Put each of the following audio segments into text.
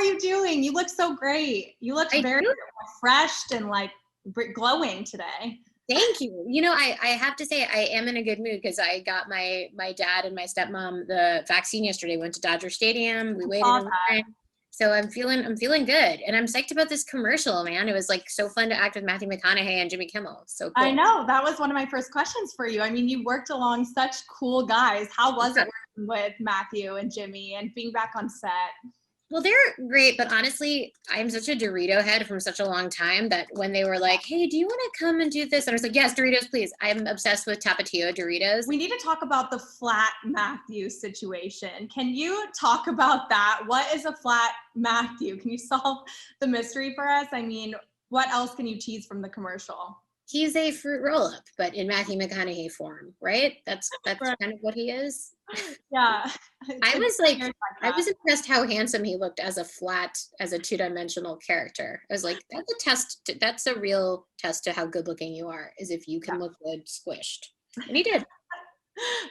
you doing? You look so great. You look very refreshed and like glowing today. Thank you. You know, I have to say I am in a good mood because I got my dad and my stepmom the vaccine yesterday. Went to Dodger Stadium. We waited in line. So I'm feeling good. And I'm psyched about this commercial, man. It was like so fun to act with Matthew McConaughey and Jimmy Kimmel. So cool. I know. That was one of my first questions for you. I mean, you worked along such cool guys. How was it working with Matthew and Jimmy and being back on set? Well, they're great, but honestly, I'm such a Dorito head from such a long time that when they were like, hey, do you want to come and do this? And I was like, yes, Doritos, please. I'm obsessed with Tapatio Doritos. We need to talk about the flat Matthew situation. Can you talk about that? What is a flat Matthew? Can you solve the mystery for us? I mean, what else can you tease from the commercial? He's a fruit roll-up, but in Matthew McConaughey form, right? That's kind of what he is. Yeah. I was impressed how handsome he looked as a two-dimensional character. I was like, that's a real test to how good looking you are, is if you can look good squished. And he did.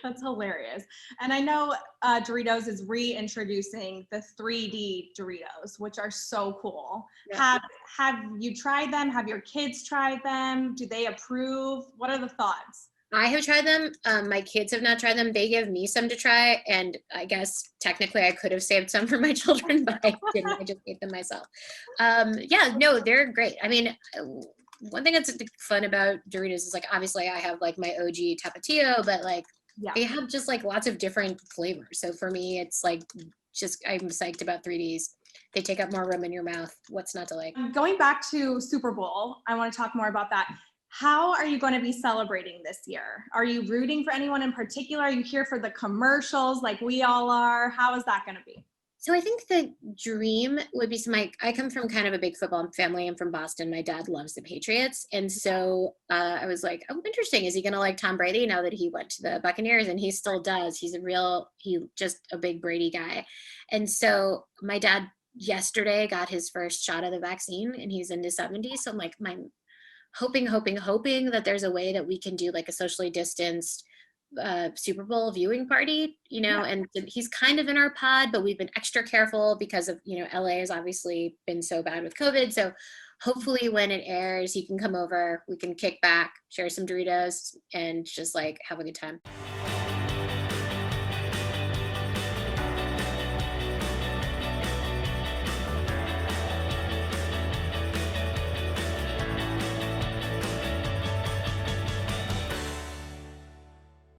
That's hilarious. And I know Doritos is reintroducing the 3D Doritos, which are so cool. Yeah. Have you tried them? Have your kids tried them? Do they approve? What are the thoughts? I have tried them. My kids have not tried them. They gave me some to try. And I guess technically I could have saved some for my children, but I didn't. I just ate them myself. Yeah, no, they're great. I mean, one thing that's fun about Doritos is like, obviously I have like my OG Tapatio, but like they have just like lots of different flavors. So for me, it's like, I'm psyched about 3Ds. They take up more room in your mouth. What's not to like? Going back to Super Bowl, I want to talk more about that. How are you going to be celebrating this year? Are you rooting for anyone in particular? Are you here for the commercials like we all are? How is that going to be? So I think the dream would be I come from kind of a big football family. I'm from Boston. My dad loves the Patriots. And so I was like, oh, interesting. Is he going to like Tom Brady now that he went to the Buccaneers? And he still does. He's just a big Brady guy. And so my dad yesterday got his first shot of the vaccine and he's in his 70s. So I'm like, hoping that there's a way that we can do like a socially distanced Super Bowl viewing party, you know, and he's kind of in our pod, but we've been extra careful because of, you know, LA has obviously been so bad with COVID. So hopefully when it airs, he can come over, we can kick back, share some Doritos and just like have a good time.